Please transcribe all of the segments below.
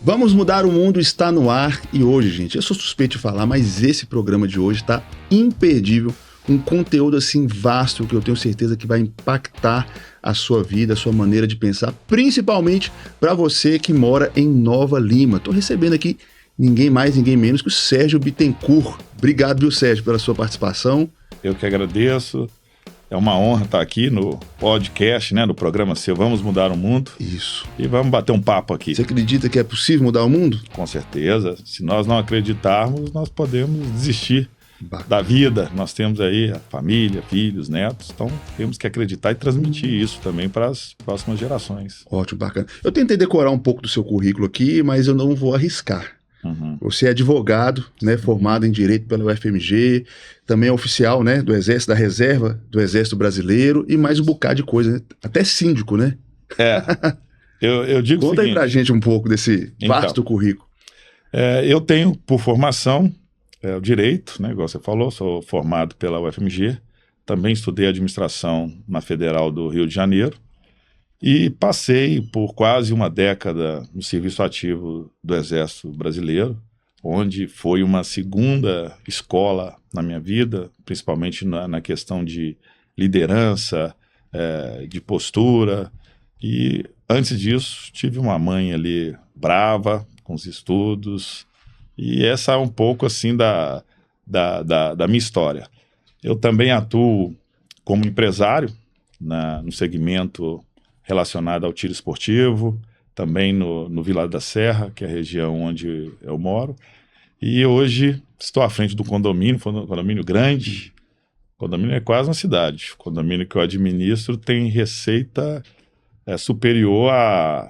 Vamos Mudar o Mundo está no ar e hoje, gente, eu sou suspeito de falar, mas esse programa de hoje está imperdível. Um conteúdo assim vasto que eu tenho certeza que vai impactar a sua vida, a sua maneira de pensar, principalmente para você que mora em Nova Lima. Estou recebendo aqui ninguém mais, ninguém menos que o Sérgio Bittencourt. Obrigado, viu, Sérgio, pela sua participação. Eu que agradeço. É uma honra estar aqui no podcast, né, no programa seu Vamos Mudar o Mundo. Isso. E vamos bater um papo aqui. Você acredita que é possível mudar o mundo? Com certeza. Se nós não acreditarmos, nós podemos desistir da vida. Nós temos aí a família, filhos, netos. Então, temos que acreditar e transmitir isso também para as próximas gerações. Ótimo, bacana. Eu tentei decorar um pouco do seu currículo aqui, mas eu não vou arriscar. Você é advogado, né, formado em Direito pela UFMG, também é oficial, né, do Exército, da Reserva do Exército Brasileiro e mais um bocado de coisa, né? Até síndico, né? Eu digo Conta o seguinte, aí pra gente um pouco desse vasto currículo. Eu tenho por formação o Direito, né, igual você falou, sou formado pela UFMG, também estudei Administração na Federal do Rio de Janeiro, e passei por quase uma década no serviço ativo do Exército Brasileiro, onde foi uma segunda escola na minha vida, principalmente na questão de liderança, de postura. E antes disso, tive uma mãe ali brava com os estudos, e essa é um pouco assim da minha história. Eu também atuo como empresário no segmento relacionado ao tiro esportivo, também no Vilar da Serra, que é a região onde eu moro. E hoje estou à frente do condomínio, um condomínio grande. O condomínio é quase uma cidade. O condomínio que eu administro tem receita superior a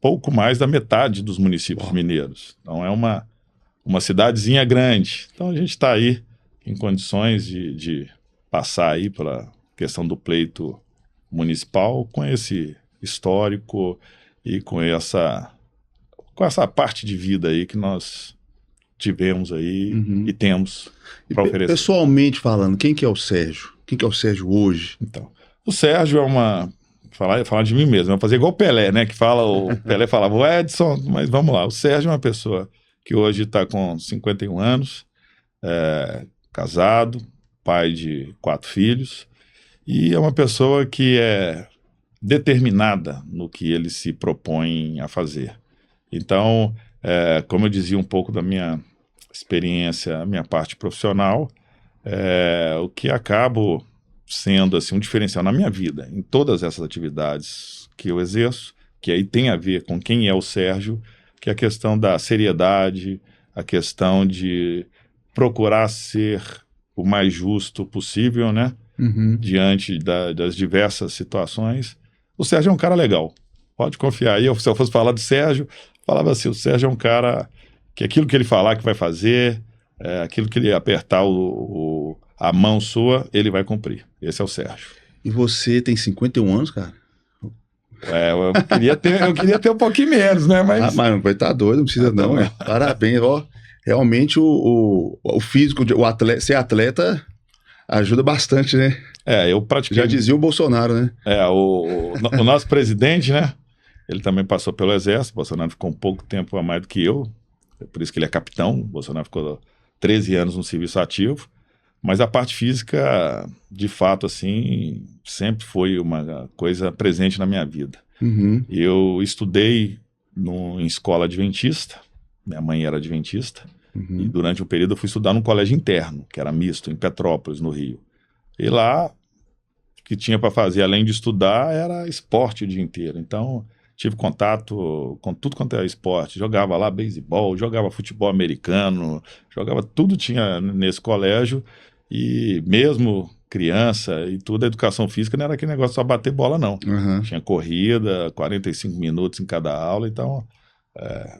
pouco mais da metade dos municípios mineiros. Então é uma cidadezinha grande. Então a gente está aí em condições de passar aí pela questão do pleito municipal com esse histórico e com essa parte de vida aí que nós tivemos aí e temos para oferecer. Pessoalmente falando, quem que é o Sérgio? Quem que é o Sérgio hoje? Então, o Sérgio é falar de mim mesmo, vou fazer igual o Pelé, né, o Pelé falava, o Edson, mas vamos lá, o Sérgio é uma pessoa que hoje está com 51 anos, casado, pai de 4 filhos, e é uma pessoa que é determinada no que ele se propõe a fazer. Então, como eu dizia um pouco da minha experiência, a minha parte profissional, o que acabo sendo assim, um diferencial na minha vida, em todas essas atividades que eu exerço, que aí tem a ver com quem é o Sérgio, que é a questão da seriedade, a questão de procurar ser o mais justo possível, né? Diante das diversas situações. O Sérgio é um cara legal, pode confiar aí. Se eu fosse falar do Sérgio, falava assim, o Sérgio é um cara que aquilo que ele falar que vai fazer, aquilo que ele apertar a mão sua, ele vai cumprir. Esse é o Sérgio. E você tem 51 anos, cara? Eu queria ter um pouquinho menos, né? Mas não vai estar doido, não precisa não, né? Parabéns, ó. Realmente o físico, ser atleta ajuda bastante, né? Eu pratiquei. Já dizia o Bolsonaro, né? O nosso presidente, né? Ele também passou pelo Exército. O Bolsonaro ficou um pouco tempo a mais do que eu. É por isso que ele é capitão. O Bolsonaro ficou 13 anos no serviço ativo. Mas a parte física, de fato, assim, sempre foi uma coisa presente na minha vida. Eu estudei em escola adventista. Minha mãe era adventista. E durante um período eu fui estudar num colégio interno, que era misto, em Petrópolis, no Rio. E lá, o que tinha para fazer, além de estudar, era esporte o dia inteiro. Então, tive contato com tudo quanto era esporte. Jogava lá beisebol, jogava futebol americano, jogava tudo tinha nesse colégio. E mesmo criança e tudo, a educação física não era aquele negócio só bater bola, não. Tinha corrida, 45 minutos em cada aula, então...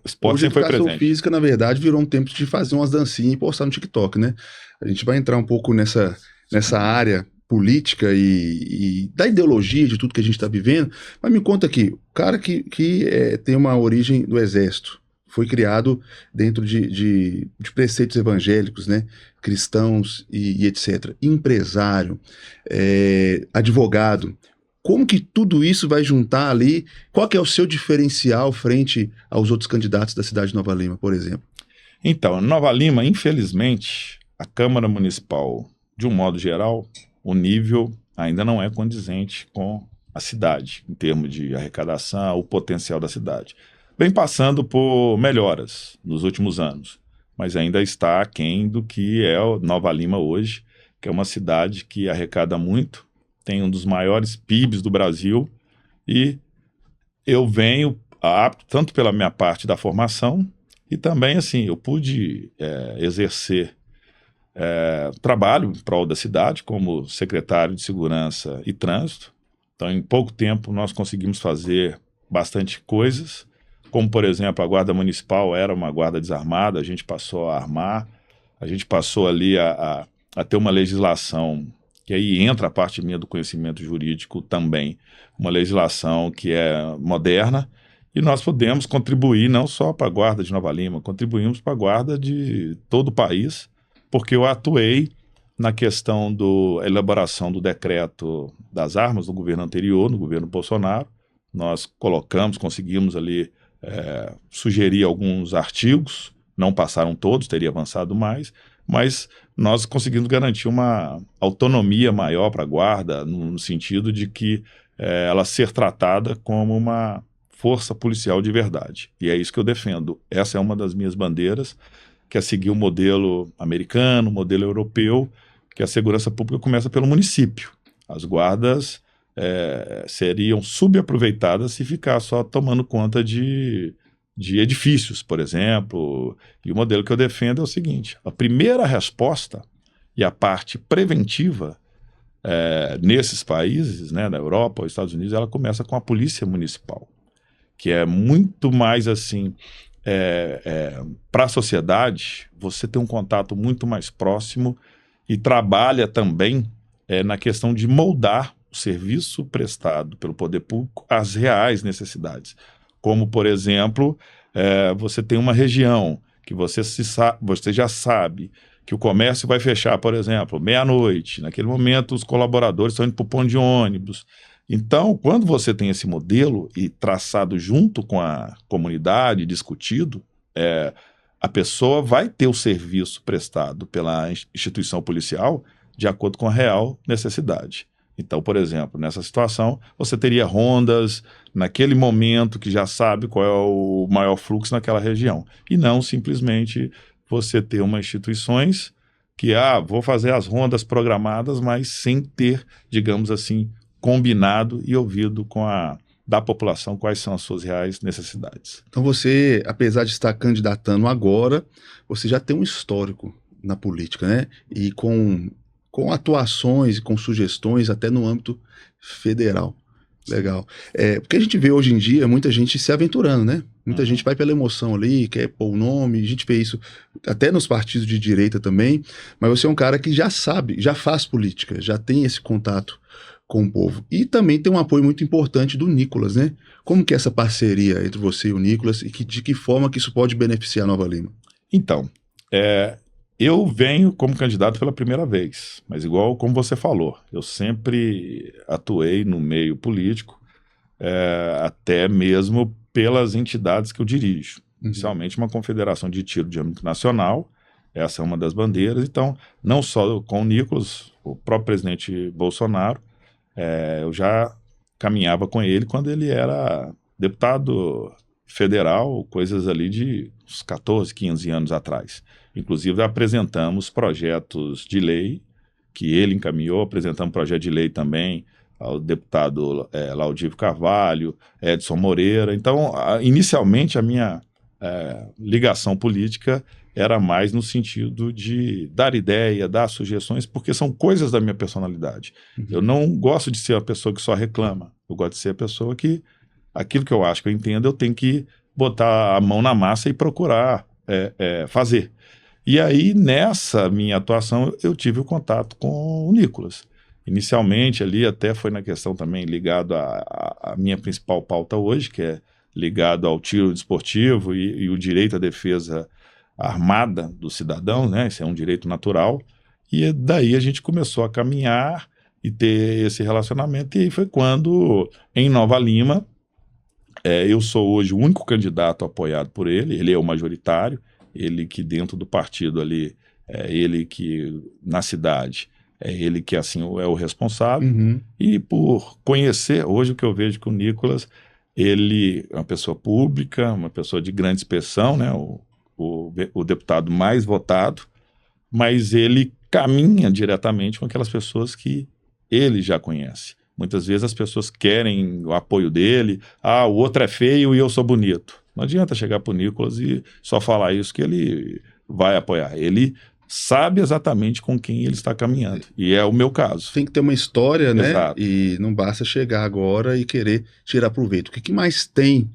o esporte sempre foi presente. A educação física, na verdade, virou um tempo de fazer umas dancinhas e postar no TikTok, né? A gente vai entrar um pouco nessa área política e da ideologia de tudo que a gente está vivendo, mas me conta aqui, o cara que tem uma origem do Exército, foi criado dentro de preceitos evangélicos, né? Cristãos e etc. Empresário, advogado. Como que tudo isso vai juntar ali? Qual que é o seu diferencial frente aos outros candidatos da cidade de Nova Lima, por exemplo? Então, Nova Lima, infelizmente, a Câmara Municipal, de um modo geral, o nível ainda não é condizente com a cidade, em termos de arrecadação, o potencial da cidade. Vem passando por melhoras nos últimos anos, mas ainda está aquém do que é Nova Lima hoje, que é uma cidade que arrecada muito, tem um dos maiores PIBs do Brasil, e eu venho, tanto pela minha parte da formação, e também, assim, eu pude exercer trabalho em prol da cidade como secretário de Segurança e Trânsito. Então, em pouco tempo, nós conseguimos fazer bastante coisas, como, por exemplo, a Guarda Municipal era uma guarda desarmada, a gente passou a armar, a gente passou ali a ter uma legislação, que aí entra a parte minha do conhecimento jurídico também, uma legislação que é moderna, e nós podemos contribuir não só para a Guarda de Nova Lima, contribuímos para a Guarda de todo o país, porque eu atuei na questão da elaboração do decreto das armas no governo anterior, no governo Bolsonaro. Nós conseguimos ali sugerir alguns artigos, não passaram todos, teria avançado mais, mas nós conseguimos garantir uma autonomia maior para a Guarda, no sentido de que ela ser tratada como uma força policial de verdade. E é isso que eu defendo. Essa é uma das minhas bandeiras, que é seguir o modelo americano, o modelo europeu, que a segurança pública começa pelo município. As guardas seriam subaproveitadas se ficar só tomando conta de edifícios, por exemplo. E o modelo que eu defendo é o seguinte: a primeira resposta e a parte preventiva nesses países, né, na Europa ou Estados Unidos, ela começa com a polícia municipal, que é muito mais assim, para a sociedade, você tem um contato muito mais próximo e trabalha também na questão de moldar o serviço prestado pelo poder público às reais necessidades. Como, por exemplo, você tem uma região que você já sabe que o comércio vai fechar, por exemplo, meia-noite. Naquele momento, os colaboradores estão indo para o ponto de ônibus. Então, quando você tem esse modelo e traçado junto com a comunidade, discutido, a pessoa vai ter o serviço prestado pela instituição policial de acordo com a real necessidade. Então, por exemplo, nessa situação, você teria rondas naquele momento que já sabe qual é o maior fluxo naquela região. E não simplesmente você ter umas instituições que, vou fazer as rondas programadas, mas sem ter, digamos assim, combinado e ouvido da população quais são as suas reais necessidades. Então você, apesar de estar candidatando agora, você já tem um histórico na política, né? E com atuações e com sugestões até no âmbito federal. Legal. Porque a gente vê hoje em dia muita gente se aventurando, né? Muita gente vai pela emoção ali, quer pôr o nome, a gente vê isso até nos partidos de direita também, mas você é um cara que já sabe, já faz política, já tem esse contato com o povo. E também tem um apoio muito importante do Nicolas, né? Como que é essa parceria entre você e o Nicolas e de que forma que isso pode beneficiar Nova Lima? Então, eu venho como candidato pela primeira vez, mas igual como você falou, eu sempre atuei no meio político, até mesmo pelas entidades que eu dirijo. Inicialmente uma confederação de tiro de âmbito nacional, essa é uma das bandeiras. Então, não só com o Nicolas, o próprio presidente Bolsonaro, eu já caminhava com ele quando ele era deputado federal, coisas ali de uns 14, 15 anos atrás. Inclusive, apresentamos projetos de lei que ele encaminhou, apresentamos projeto de lei também ao deputado Laudívio Carvalho, Edson Moreira. Então, inicialmente, a minha ligação política era mais no sentido de dar ideia, dar sugestões, porque são coisas da minha personalidade. Eu não gosto de ser a pessoa que só reclama, eu gosto de ser a pessoa que, aquilo que eu acho que eu entendo, eu tenho que botar a mão na massa e procurar fazer. E aí, nessa minha atuação, eu tive o contato com o Nicolas. Inicialmente, ali até foi na questão também ligado à minha principal pauta hoje, que é ligado ao tiro desportivo e o direito à defesa armada do cidadão, né? Esse é um direito natural. E daí a gente começou a caminhar e ter esse relacionamento. E aí foi quando, em Nova Lima, eu sou hoje o único candidato apoiado por ele. Ele é o majoritário, ele que dentro do partido ali, ele que na cidade, ele que assim é o responsável. Uhum. E por conhecer, hoje o que eu vejo com o Nicolas, ele é uma pessoa pública, uma pessoa de grande expressão, né? O deputado mais votado, mas ele caminha diretamente com aquelas pessoas que ele já conhece. Muitas vezes as pessoas querem o apoio dele, o outro é feio e eu sou bonito. Não adianta chegar para o Nicolas e só falar isso que ele vai apoiar. Ele sabe exatamente com quem ele está caminhando, e é o meu caso. Tem que ter uma história, né? Exato. E não basta chegar agora e querer tirar proveito. O que mais tem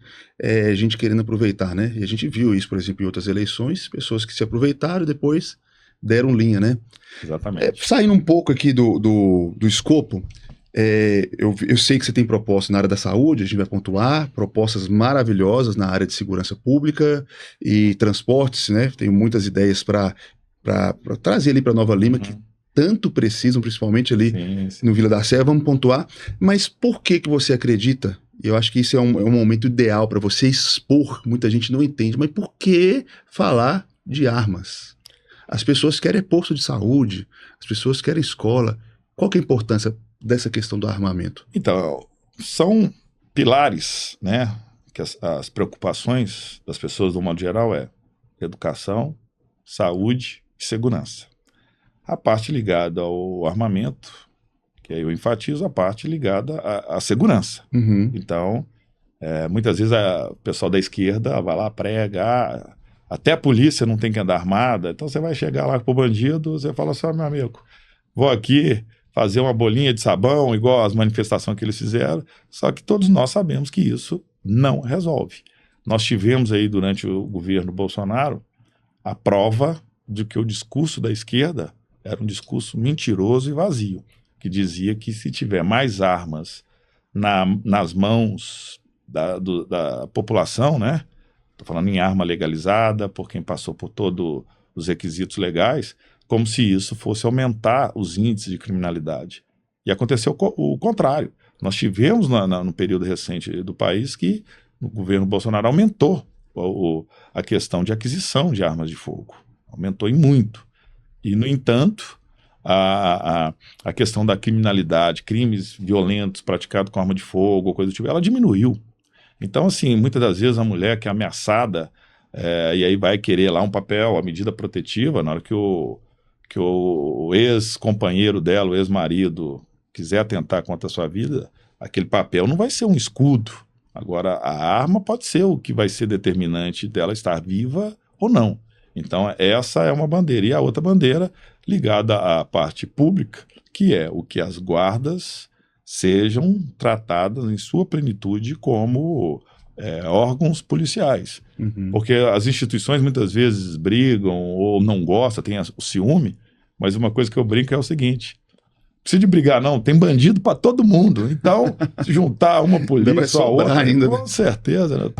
gente querendo aproveitar, né? E a gente viu isso, por exemplo, em outras eleições, pessoas que se aproveitaram e depois deram linha, né? Exatamente. Saindo um pouco aqui do escopo, eu sei que você tem propostas na área da saúde, a gente vai pontuar, propostas maravilhosas na área de segurança pública e transportes, né? Tenho muitas ideias para trazer ali para Nova Lima, que tanto precisam, principalmente ali no Vila da Serra, vamos pontuar. Mas por que você acredita? Eu acho que isso é um momento ideal para você expor, muita gente não entende, mas por que falar de armas? As pessoas querem posto de saúde, as pessoas querem escola. Qual que é a importância dessa questão do armamento? Então, são pilares, né? Que as preocupações das pessoas, do modo geral, educação, saúde e segurança. A parte ligada ao armamento, que aí eu enfatizo a parte ligada à segurança. Uhum. Então, muitas vezes o pessoal da esquerda vai lá, prega, até a polícia não tem que andar armada. Então você vai chegar lá pro bandido, você fala assim, meu amigo, vou aqui fazer uma bolinha de sabão, igual as manifestações que eles fizeram, só que todos nós sabemos que isso não resolve. Nós tivemos aí, durante o governo Bolsonaro, a prova de que o discurso da esquerda era um discurso mentiroso e vazio, que dizia que se tiver mais armas nas mãos da população, né? Estou falando em arma legalizada, por quem passou por todos os requisitos legais, como se isso fosse aumentar os índices de criminalidade. E aconteceu o contrário. Nós tivemos no período recente do país que o governo Bolsonaro aumentou a questão de aquisição de armas de fogo. Aumentou em muito. E, no entanto, a questão da criminalidade, crimes violentos praticados com arma de fogo, coisa do tipo, ela diminuiu. Então, assim, muitas das vezes a mulher que é ameaçada, e aí vai querer lá um papel, a medida protetiva, na hora que o ex-companheiro dela, o ex-marido, quiser atentar contra a sua vida, aquele papel não vai ser um escudo. Agora, a arma pode ser o que vai ser determinante dela estar viva ou não. Então, essa é uma bandeira. E a outra bandeira ligada à parte pública, que é o que as guardas sejam tratadas em sua plenitude como órgãos policiais. Uhum. Porque as instituições muitas vezes brigam ou não gostam, tem o ciúme, mas uma coisa que eu brinco é o seguinte: precisa de brigar não, tem bandido para todo mundo, então se juntar uma polícia ou a outra, ainda, né? Com certeza, né?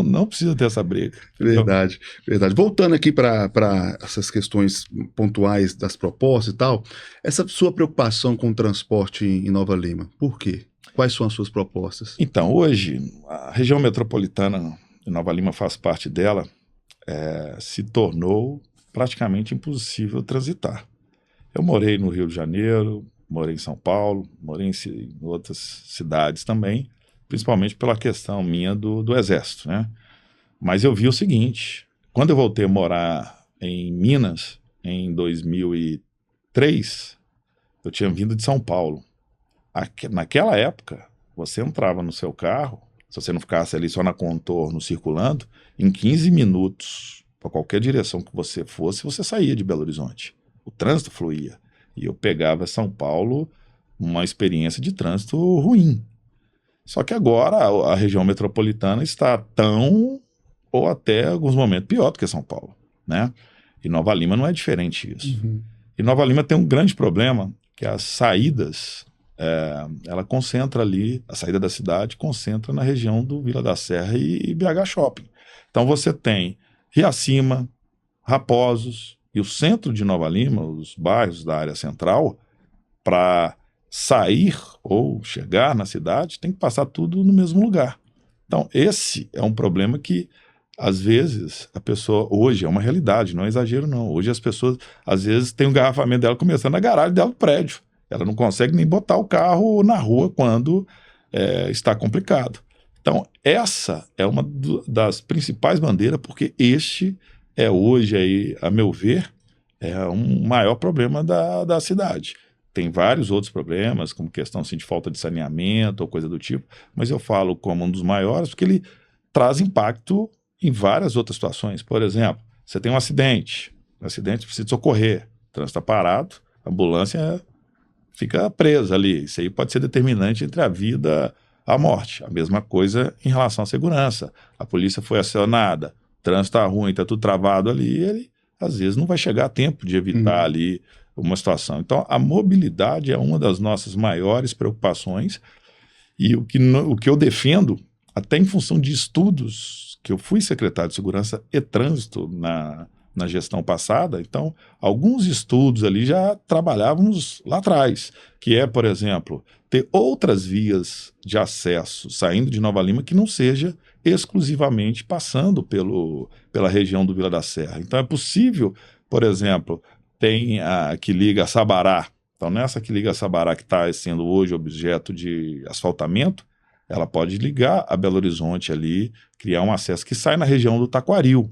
não precisa ter essa briga. Verdade, verdade. Voltando aqui para essas questões pontuais das propostas e tal, essa sua preocupação com o transporte em Nova Lima, por quê? Quais são as suas propostas? Então, hoje, a região metropolitana de Nova Lima faz parte dela, se tornou praticamente impossível transitar. Eu morei no Rio de Janeiro, morei em São Paulo, morei em outras cidades também, principalmente pela questão minha do Exército, né? Mas eu vi o seguinte: quando eu voltei a morar em Minas, em 2003, eu tinha vindo de São Paulo. Naquela época, você entrava no seu carro, se você não ficasse ali só na contorno circulando, em 15 minutos, para qualquer direção que você fosse, você saía de Belo Horizonte. O trânsito fluía. E eu pegava São Paulo uma experiência de trânsito ruim. Só que agora a região metropolitana está tão, ou até em alguns momentos, pior do que São Paulo, né? E Nova Lima não é diferente disso. Uhum. E Nova Lima tem um grande problema, que as saídas, ela concentra ali, a saída da cidade concentra na região do Vila da Serra e BH Shopping. Então você tem Riacima, Raposos e o centro de Nova Lima, os bairros da área central, para sair ou chegar na cidade, tem que passar tudo no mesmo lugar. Então, esse é um problema que, às vezes, a pessoa, hoje é uma realidade, não é exagero não, hoje as pessoas, às vezes, tem um engarrafamento dela começando na garagem dela do prédio, ela não consegue nem botar o carro na rua quando está complicado. Então, essa é uma das principais bandeiras, porque este é hoje, aí, a meu ver, é um maior problema da cidade. Tem vários outros problemas, como questão assim, de falta de saneamento ou coisa do tipo, mas eu falo como um dos maiores porque ele traz impacto em várias outras situações. Por exemplo, você tem um acidente precisa socorrer, o trânsito está parado, a ambulância fica presa ali. Isso aí pode ser determinante entre a vida e a morte. A mesma coisa em relação à segurança. A polícia foi acionada, o trânsito está ruim, está tudo travado ali, ele às vezes não vai chegar a tempo de evitar ali uma situação. Então, a mobilidade é uma das nossas maiores preocupações e o que eu defendo, até em função de estudos, que eu fui secretário de Segurança e Trânsito na gestão passada, então, alguns estudos ali já trabalhávamos lá atrás, que é, por exemplo, ter outras vias de acesso saindo de Nova Lima que não seja exclusivamente passando pela região do Vila da Serra. Então, é possível, por exemplo, tem a que liga a Sabará. Então, nessa que liga a Sabará, que está sendo hoje objeto de asfaltamento, ela pode ligar a Belo Horizonte ali, criar um acesso que sai na região do Taquaril,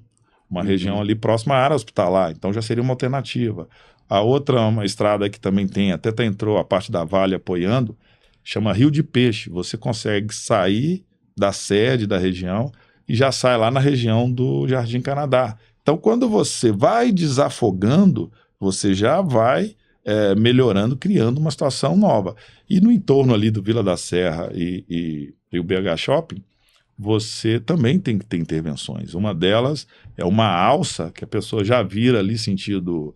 uma região ali próxima à área hospitalar, então já seria uma alternativa. A outra, uma estrada que também tem, até entrou a parte da Vale apoiando, chama Rio de Peixe. Você consegue sair da sede da região e já sai lá na região do Jardim Canadá. Então, quando você vai desafogando, você já vai melhorando, criando uma situação nova. E no entorno ali do Vila da Serra e o BH Shopping, você também tem que ter intervenções. Uma delas é uma alça que a pessoa já vira ali sentido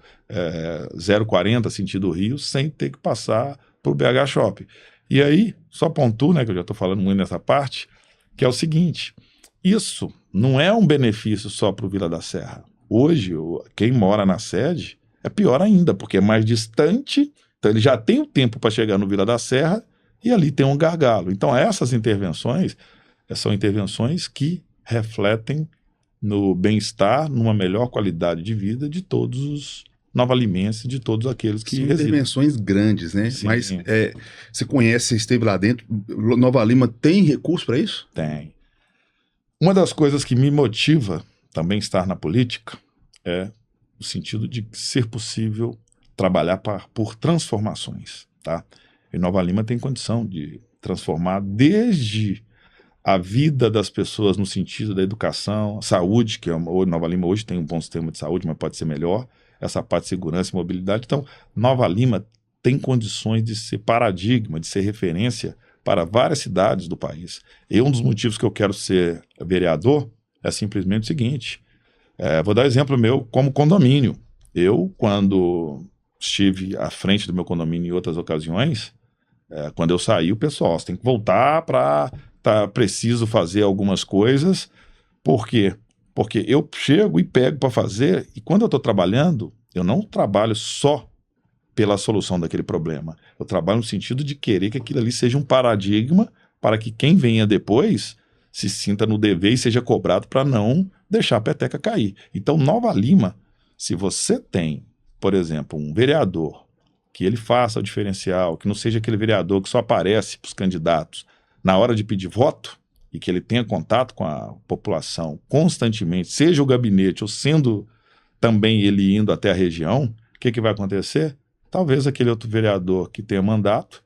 040, sentido Rio, sem ter que passar para o BH Shopping. E aí, só pontuo, né, que eu já estou falando muito nessa parte, que é o seguinte, isso não é um benefício só para o Vila da Serra. Hoje, quem mora na sede é pior ainda, porque é mais distante, então ele já tem o tempo para chegar no Vila da Serra e ali tem um gargalo. Então essas intervenções são intervenções que refletem no bem-estar, numa melhor qualidade de vida de todos os novalimenses, de todos aqueles que residem. Intervenções grandes, né? Sim. Mas você conhece, você esteve lá dentro, Nova Lima tem recurso para isso? Tem. Uma das coisas que me motiva também estar na política é o sentido de ser possível trabalhar por transformações, tá? E Nova Lima tem condição de transformar desde a vida das pessoas no sentido da educação, saúde, que Nova Lima hoje tem um bom sistema de saúde, mas pode ser melhor, essa parte de segurança e mobilidade. Então, Nova Lima tem condições de ser paradigma, de ser referência para várias cidades do país. E um dos motivos que eu quero ser vereador é simplesmente o seguinte, vou dar exemplo meu como condomínio. Eu, quando estive à frente do meu condomínio em outras ocasiões, quando eu saí, o pessoal, você tem que voltar para... preciso fazer algumas coisas. Por quê? Porque eu chego e pego para fazer, e quando eu estou trabalhando, eu não trabalho só pela solução daquele problema. Eu trabalho no sentido de querer que aquilo ali seja um paradigma para que quem venha depois se sinta no dever e seja cobrado para não deixar a peteca cair. Então, Nova Lima, se você tem, por exemplo, um vereador que ele faça o diferencial, que não seja aquele vereador que só aparece para os candidatos na hora de pedir voto, e que ele tenha contato com a população constantemente, seja o gabinete ou sendo também ele indo até a região, o que vai acontecer? Talvez aquele outro vereador que tenha mandato,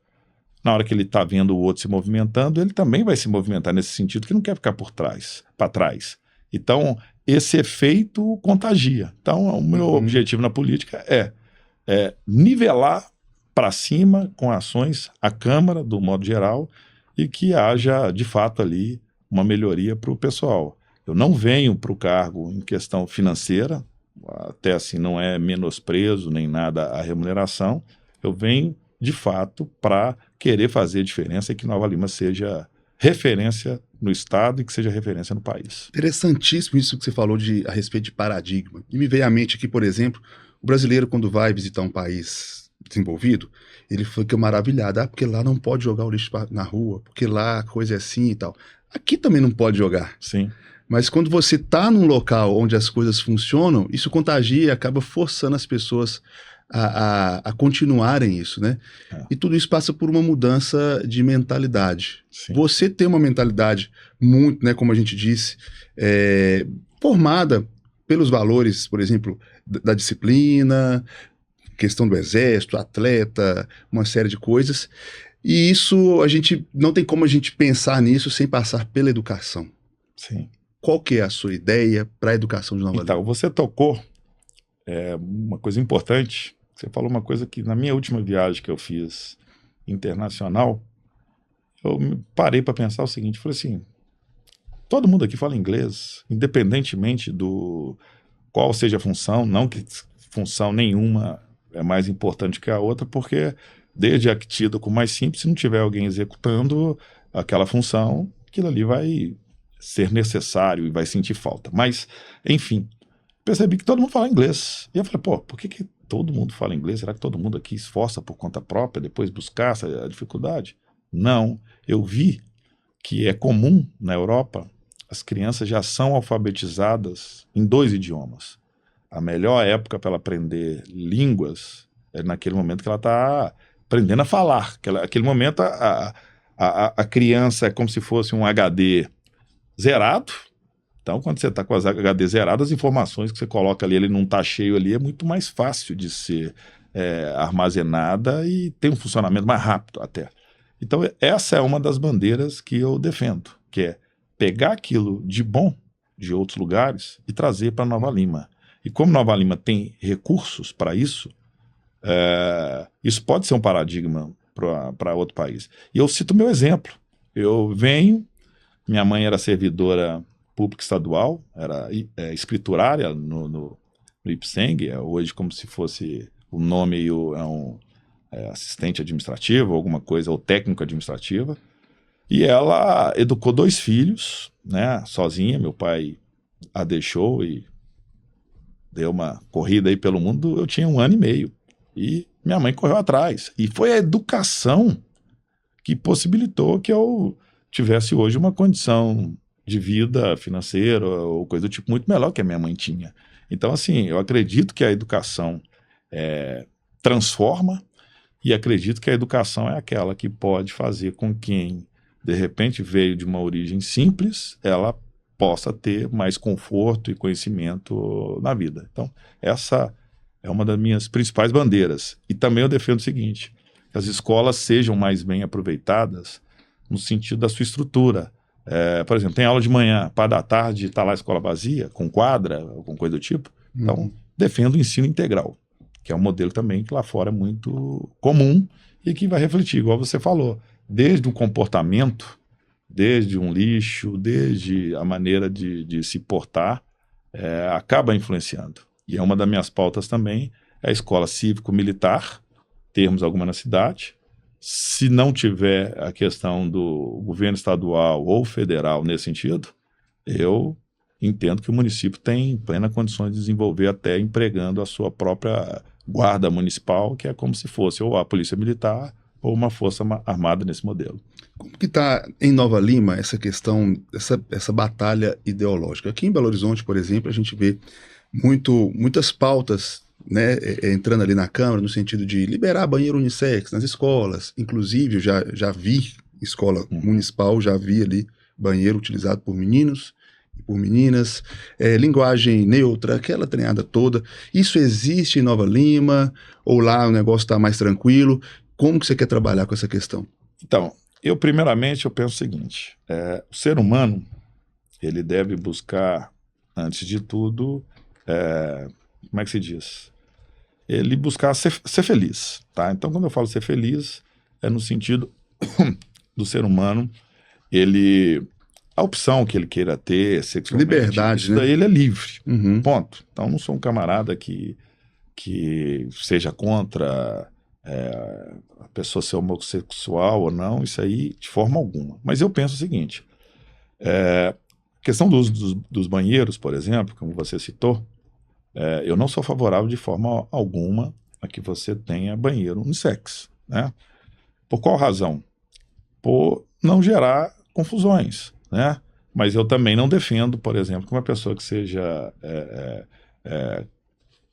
na hora que ele está vendo o outro se movimentando, ele também vai se movimentar nesse sentido, que não quer ficar para trás. Então, esse efeito contagia. Então, o meu objetivo na política é nivelar para cima com ações a Câmara, do modo geral, e que haja, de fato, ali uma melhoria para o pessoal. Eu não venho para o cargo em questão financeira, até assim não é menosprezo nem nada a remuneração, eu venho, de fato, para querer fazer diferença e que Nova Lima seja referência no Estado e que seja referência no país. Interessantíssimo isso que você falou a respeito de paradigma. E me veio à mente aqui, por exemplo, o brasileiro, quando vai visitar um país desenvolvido, ele fica maravilhado. Ah, porque lá não pode jogar o lixo na rua, porque lá a coisa é assim e tal. Aqui também não pode jogar. Sim. Mas quando você está num local onde as coisas funcionam, isso contagia e acaba forçando as pessoas a continuarem isso, né? É. E tudo isso passa por uma mudança de mentalidade. Sim. Você tem uma mentalidade muito, né, como a gente disse, formada pelos valores, por exemplo, da disciplina, questão do exército, atleta, uma série de coisas. E isso, a gente não tem como a gente pensar nisso sem passar pela educação. Sim. Qual que é a sua ideia para a educação de Nova Lima? Então, você tocou uma coisa importante. Você falou uma coisa que na minha última viagem que eu fiz internacional, eu parei para pensar o seguinte, falei assim, todo mundo aqui fala inglês, independentemente do qual seja a função, não que função nenhuma é mais importante que a outra, porque desde a que tida com mais simples, se não tiver alguém executando aquela função, aquilo ali vai ser necessário e vai sentir falta. Mas, enfim, percebi que todo mundo fala inglês. E eu falei, pô, por que todo mundo fala inglês? Será que todo mundo aqui esforça por conta própria, depois buscar essa dificuldade? Não. Eu vi que é comum na Europa, as crianças já são alfabetizadas em 2 idiomas. A melhor época para ela aprender línguas é naquele momento que ela está aprendendo a falar. Aquele momento a criança é como se fosse um HD zerado. Então, quando você está com as HD zeradas, as informações que você coloca ali, ele não está cheio ali, é muito mais fácil de ser armazenada e tem um funcionamento mais rápido até. Então, essa é uma das bandeiras que eu defendo, que é pegar aquilo de bom de outros lugares e trazer para Nova Lima. E como Nova Lima tem recursos para isso, isso pode ser um paradigma para outro país. E eu cito meu exemplo. Eu venho, minha mãe era servidora pública estadual, era escriturária no IPSENG, hoje como se fosse o nome assistente administrativa, alguma coisa, ou técnico administrativa. E ela educou 2 filhos, né, sozinha. Meu pai a deixou e deu uma corrida aí pelo mundo. Eu tinha 1 ano e meio. E minha mãe correu atrás. E foi a educação que possibilitou que eu tivesse hoje uma condição de vida financeira ou coisa do tipo muito melhor que a minha mãe tinha. Então, assim, eu acredito que a educação transforma e acredito que a educação é aquela que pode fazer com quem, de repente, veio de uma origem simples, ela possa ter mais conforto e conhecimento na vida. Então, essa é uma das minhas principais bandeiras. E também eu defendo o seguinte, que as escolas sejam mais bem aproveitadas no sentido da sua estrutura. Por exemplo, tem aula de manhã, para da tarde está lá a escola vazia, com quadra, alguma coisa do tipo. Então, defendo o ensino integral, que é um modelo também que lá fora é muito comum e que vai refletir, igual você falou, desde o comportamento, desde um lixo, desde a maneira de se portar, acaba influenciando. E é uma das minhas pautas também, é a escola cívico-militar, termos alguma na cidade. Se não tiver a questão do governo estadual ou federal nesse sentido, eu entendo que o município tem plena condições de desenvolver até empregando a sua própria guarda municipal, que é como se fosse ou a polícia militar ou uma força armada nesse modelo. Como que está em Nova Lima essa questão, essa batalha ideológica? Aqui em Belo Horizonte, por exemplo, a gente vê muitas pautas, né, entrando ali na Câmara no sentido de liberar banheiro unissex nas escolas. Inclusive, eu já vi escola municipal, já vi ali banheiro utilizado por meninos e por meninas, linguagem neutra, aquela treinada toda. Isso existe em Nova Lima? Ou lá o negócio está mais tranquilo? Como que você quer trabalhar com essa questão? Então, primeiramente, eu penso o seguinte, o ser humano, ele deve buscar, antes de tudo, como é que se diz? Ele buscar ser feliz, tá? Então, quando eu falo ser feliz, é no sentido do ser humano, a opção que ele queira ter sexualmente, liberdade, isso né? daí ele é livre, Uhum. ponto. Então, não sou um camarada que seja contra a pessoa ser homossexual ou não, isso aí de forma alguma. Mas eu penso o seguinte, a questão do uso dos banheiros, por exemplo, como você citou, eu não sou favorável de forma alguma a que você tenha banheiro unissex, né? Por qual razão? Por não gerar confusões, né? Mas eu também não defendo, por exemplo, que uma pessoa que seja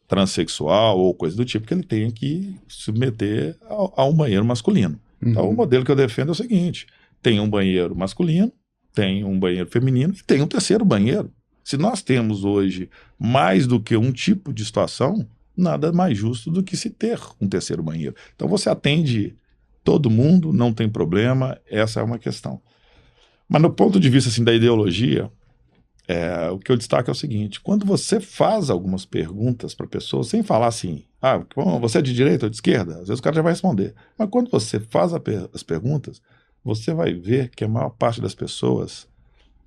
transexual ou coisa do tipo, que ele tenha que se submeter a um banheiro masculino. Então, o modelo que eu defendo é o seguinte: tem um banheiro masculino, tem um banheiro feminino e tem um terceiro banheiro. Se nós temos hoje mais do que um tipo de situação, nada mais justo do que se ter um terceiro banheiro. Então, você atende todo mundo, não tem problema, essa é uma questão. Mas no ponto de vista assim, da ideologia, o que eu destaco é o seguinte: quando você faz algumas perguntas para pessoas, sem falar assim, bom, você é de direita ou de esquerda, às vezes o cara já vai responder. Mas quando você faz as perguntas, você vai ver que a maior parte das pessoas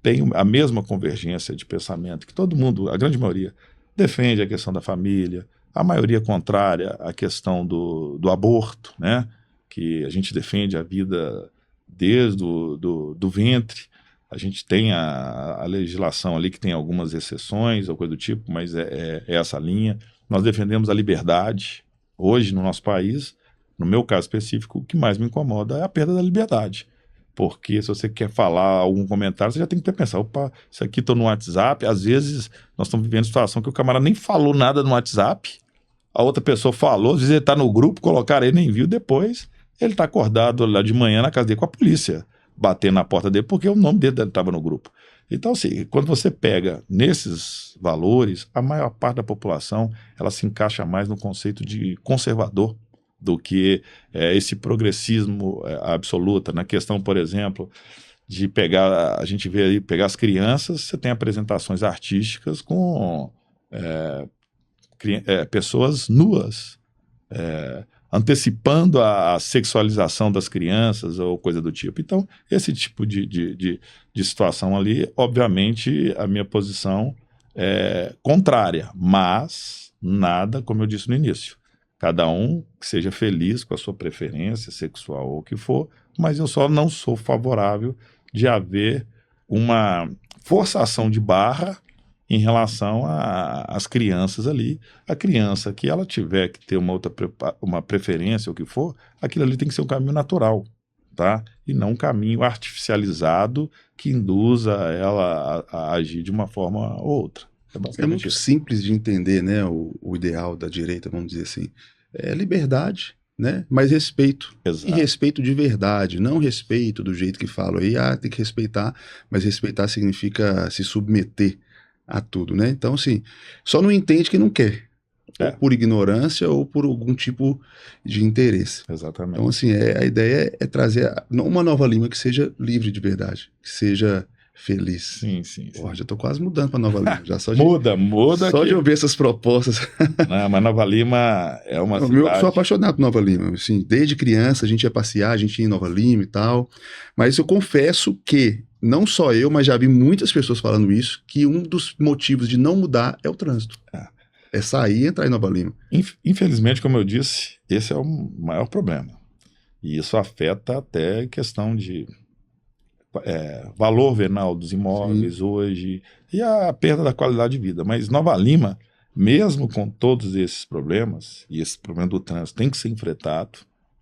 tem a mesma convergência de pensamento, que todo mundo, a grande maioria, defende a questão da família, a maioria contrária à questão do aborto, né? Que a gente defende a vida desde do ventre. A gente tem a legislação ali que tem algumas exceções ou coisa do tipo, mas é essa linha. Nós defendemos a liberdade. Hoje, no nosso país, no meu caso específico, o que mais me incomoda é a perda da liberdade. Porque se você quer falar algum comentário, você já tem que pensar, opa, isso aqui estou no WhatsApp. Às vezes, nós estamos vivendo situação que o camarada nem falou nada no WhatsApp, a outra pessoa falou, às vezes ele está no grupo, colocaram ele, nem viu, depois ele está acordado lá de manhã na casa dele com a polícia batendo na porta dele, porque o nome dele estava no grupo. Então, assim, quando você pega nesses valores, a maior parte da população, ela se encaixa mais no conceito de conservador do que esse progressismo absoluto. Na questão, por exemplo, de pegar, a gente vê aí, pegar as crianças, você tem apresentações artísticas com pessoas nuas, antecipando a sexualização das crianças ou coisa do tipo. Então, esse tipo de situação ali, obviamente, a minha posição é contrária, mas nada, como eu disse no início, cada um que seja feliz com a sua preferência sexual ou o que for, mas eu só não sou favorável de haver uma forçação de barra em relação às crianças ali. A criança que ela tiver que ter uma preferência, ou o que for, aquilo ali tem que ser um caminho natural, tá? E não um caminho artificializado que induza ela a agir de uma forma ou outra. É muito simples de entender, né? O ideal da direita, vamos dizer assim, é liberdade, né? Mas respeito. Exato. E respeito de verdade, não respeito do jeito que falo aí, tem que respeitar, mas respeitar significa se submeter a tudo, né? Então, assim, só não entende quem não quer, ou por ignorância ou por algum tipo de interesse. Exatamente. Então, assim, a ideia é trazer uma Nova Lima que seja livre de verdade, que seja feliz. Sim. Porra, já tô quase mudando para Nova Lima. Já só muda. Só de ouvir essas propostas. Não, mas Nova Lima é uma cidade... Eu sou apaixonado por Nova Lima. Assim, desde criança a gente ia passear, a gente ia em Nova Lima e tal. Mas eu confesso que, não só eu, mas já vi muitas pessoas falando isso, que um dos motivos de não mudar é o trânsito. É sair e entrar em Nova Lima. Infelizmente, como eu disse, esse é o maior problema. E isso afeta até a questão de valor venal dos imóveis hoje e a perda da qualidade de vida. Mas Nova Lima, mesmo com todos esses problemas, e esse problema do trânsito tem que ser enfrentado,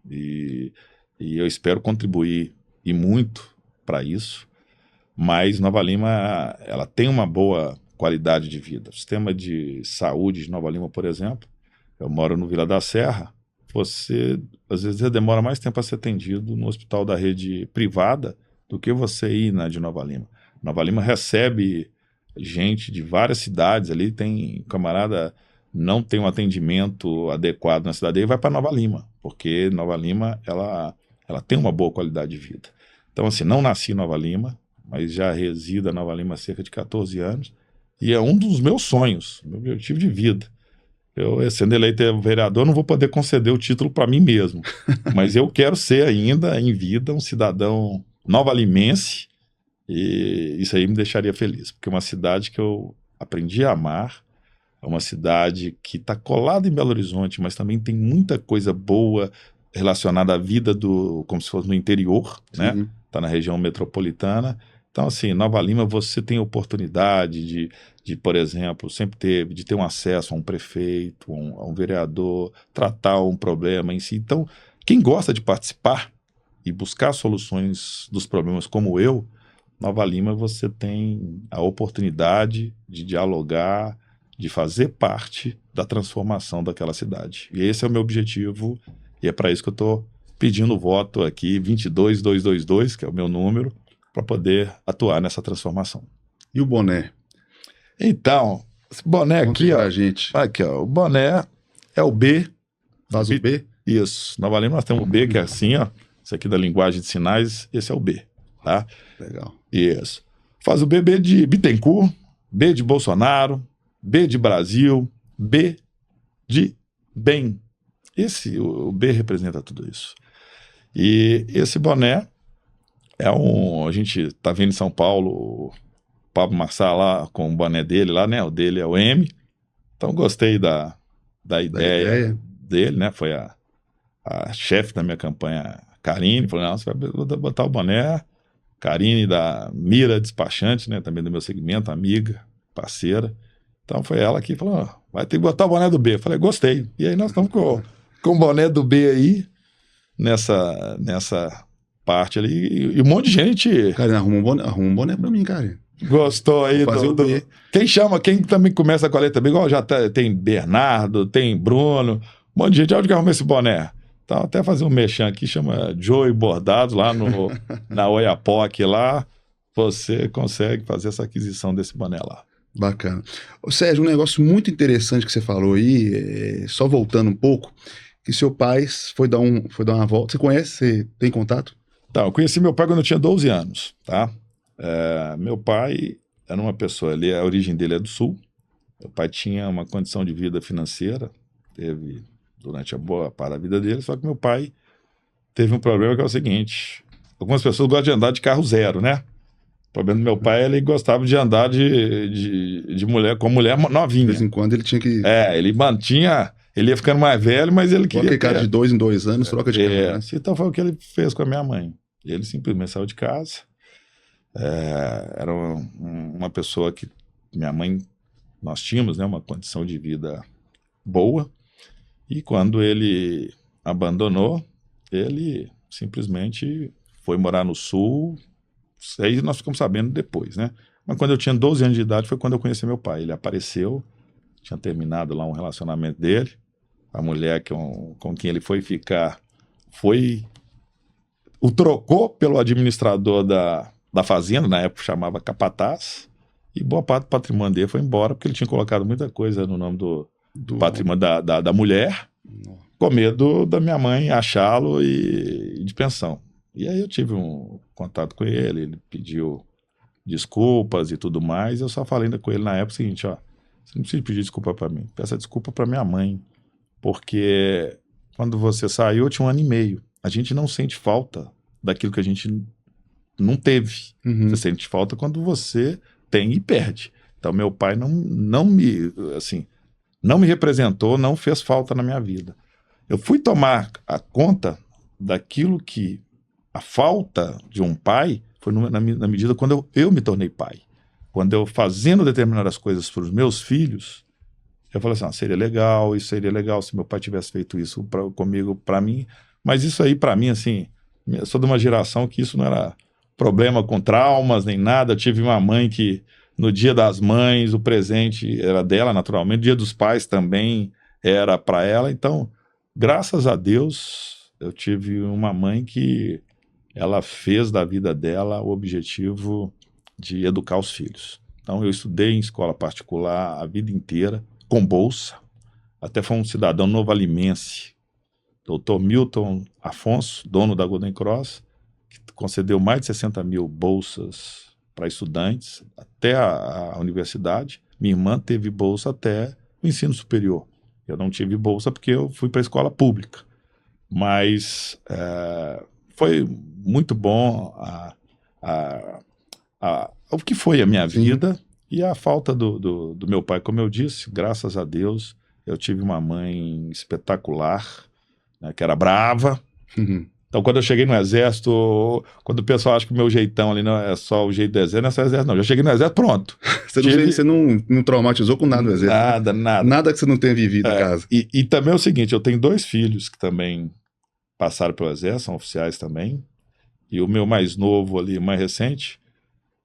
e eu espero contribuir e muito para isso, mas Nova Lima ela tem uma boa qualidade de vida. O sistema de saúde de Nova Lima, por exemplo, eu moro no Vila da Serra, você às vezes demora mais tempo a ser atendido no hospital da rede privada do que você ir na de Nova Lima. Nova Lima recebe gente de várias cidades ali, tem camarada não tem um atendimento adequado na cidade e vai para Nova Lima, porque Nova Lima ela tem uma boa qualidade de vida. Então, assim, não nasci em Nova Lima, mas já resido em Nova Lima há cerca de 14 anos, e é um dos meus sonhos, meu objetivo de vida. Eu, sendo eleito vereador, não vou poder conceder o título para mim mesmo, mas eu quero ser ainda, em vida, um cidadão nova-limense, e isso aí me deixaria feliz, porque é uma cidade que eu aprendi a amar, é uma cidade que está colada em Belo Horizonte, mas também tem muita coisa boa relacionada à vida como se fosse no interior, né? Está na região metropolitana, Então, assim, Nova Lima, você tem oportunidade de, por exemplo, sempre teve, de ter um acesso a um prefeito, a um vereador, tratar um problema em si. Então, quem gosta de participar e buscar soluções dos problemas como eu, Nova Lima, você tem a oportunidade de dialogar, de fazer parte da transformação daquela cidade. E esse é o meu objetivo, e é para isso que eu estou pedindo o voto aqui, 22222, que é o meu número, para poder atuar nessa transformação. E o boné? Então, esse boné Conta aqui, ó, pra gente. aqui, ó, o boné é o B. Faz o B? Isso. Nova Lima nós temos o B, que é assim, ó. Esse aqui da linguagem de sinais, esse é o B, tá? Legal. Isso. Faz o B, B de Bittencourt, B de Bolsonaro, B de Brasil, B de bem. O B representa tudo isso. E esse boné a gente tá vendo em São Paulo o Pablo Marçal lá com o boné dele lá, né? O dele é o M. Então gostei da ideia dele, né? Foi a chefe da minha campanha, Karine, falou: não, você vai botar o boné. Karine da Mira Despachante, né? Também do meu segmento, amiga, parceira. Então foi ela que falou: vai ter que botar o boné do B. Eu falei: gostei. E aí nós estamos com o boné do B aí, nessa parte ali. E um monte de gente. Cara, arruma um boné pra mim, cara. Gostou aí fazer o B. Quem também começa com a letra B, igual já tem Bernardo, tem Bruno, um monte de gente. Onde que arruma esse boné? Então, até fazer um mexão aqui, chama Joey Bordados, lá na Oiapoque, lá, você consegue fazer essa aquisição desse boné lá. Bacana. Ô, Sérgio, um negócio muito interessante que você falou aí, só voltando um pouco, que seu pai foi dar uma volta. Você conhece? Você tem contato? Então, eu conheci meu pai quando eu tinha 12 anos, tá? Meu pai era uma pessoa, a origem dele é do Sul. Meu pai tinha uma condição de vida financeira, teve durante a boa parte da vida dele, só que meu pai teve um problema que é o seguinte: algumas pessoas gostam de andar de carro zero, né? O problema do meu pai, ele gostava de andar de mulher, com mulher novinha. De vez em quando ele tinha que... Ele ia ficando mais velho, mas ele queria... Aquele cara de 2 em 2 anos, troca de carro, né? Então foi o que ele fez com a minha mãe. Ele simplesmente saiu de casa. Era uma pessoa que minha mãe, nós tínhamos, né, uma condição de vida boa, e quando ele abandonou, ele simplesmente foi morar no Sul. Aí nós ficamos sabendo depois, né? Mas quando eu tinha 12 anos de idade foi quando eu conheci meu pai. Ele apareceu, tinha terminado lá um relacionamento dele, a mulher com quem ele foi ficar o trocou pelo administrador da fazenda, na época chamava Capataz, e boa parte do patrimônio dele foi embora, porque ele tinha colocado muita coisa no nome do patrimônio da mulher, com medo da minha mãe achá-lo e de pensão. E aí eu tive um contato com ele pediu desculpas e tudo mais, eu só falei ainda com ele na época o seguinte: ó, você não precisa pedir desculpa para mim, peça desculpa para minha mãe, porque quando você saiu eu tinha 1 ano e meio, a gente não sente falta daquilo que a gente não teve. Uhum. Você sente falta quando você tem e perde. Então meu pai não me representou, não fez falta na minha vida. Eu fui tomar a conta daquilo que a falta de um pai foi na medida quando eu me tornei pai. Quando eu fazendo determinadas coisas para os meus filhos, eu falei assim: seria legal, isso seria legal se meu pai tivesse feito isso comigo, para mim. Mas isso aí, para mim, assim, eu sou de uma geração que isso não era problema com traumas nem nada. Eu tive uma mãe que no Dia das Mães o presente era dela, naturalmente. Dia dos Pais também era para ela. Então, graças a Deus, eu tive uma mãe que ela fez da vida dela o objetivo de educar os filhos. Então eu estudei em escola particular a vida inteira, com bolsa, até foi um cidadão novalimense, Dr. Milton Afonso, dono da Golden Cross, que concedeu mais de 60 mil bolsas para estudantes até a universidade. Minha irmã teve bolsa até o ensino superior. Eu não tive bolsa porque eu fui para a escola pública. Mas foi muito bom o que foi a minha vida. E a falta do meu pai, como eu disse, graças a Deus, eu tive uma mãe espetacular, né, que era brava, Então, quando eu cheguei no Exército, quando o pessoal acha que o meu jeitão ali não é só o jeito do Exército, não é só o Exército, não. Já cheguei no Exército, pronto. Você não traumatizou com nada do Exército? Nada, nada. Nada que você não tenha vivido em casa. E também é o seguinte, eu tenho 2 filhos que também passaram pelo Exército, são oficiais também. E o meu mais novo ali, mais recente,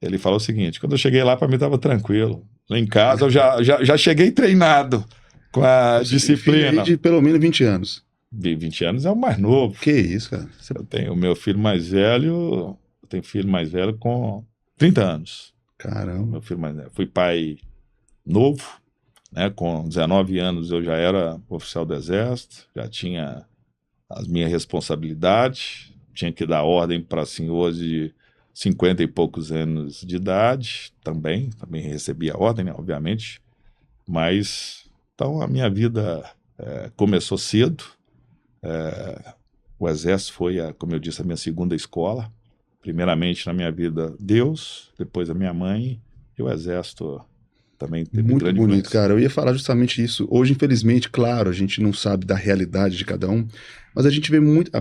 ele falou o seguinte, quando eu cheguei lá, para mim estava tranquilo. Lá em casa eu já cheguei treinado com a disciplina. Filho aí de pelo menos 20 anos. 20 anos é o mais novo. Que isso, cara? Eu tenho o meu filho mais velho, eu tenho filho mais velho com 30 anos. Caramba. Meu filho mais velho. Fui pai novo, né? Com 19 anos eu já era oficial do Exército, já tinha as minhas responsabilidades, tinha que dar ordem para senhores de 50 e poucos anos de idade, também recebia ordem, né, obviamente, mas então a minha vida começou cedo. O Exército foi, como eu disse, a minha segunda escola. Primeiramente na minha vida, Deus, depois a minha mãe, e o Exército também teve muito grande bonito, influência. cara. Eu ia falar justamente isso. Hoje, infelizmente, claro, a gente não sabe da realidade de cada um, mas a gente vê muito,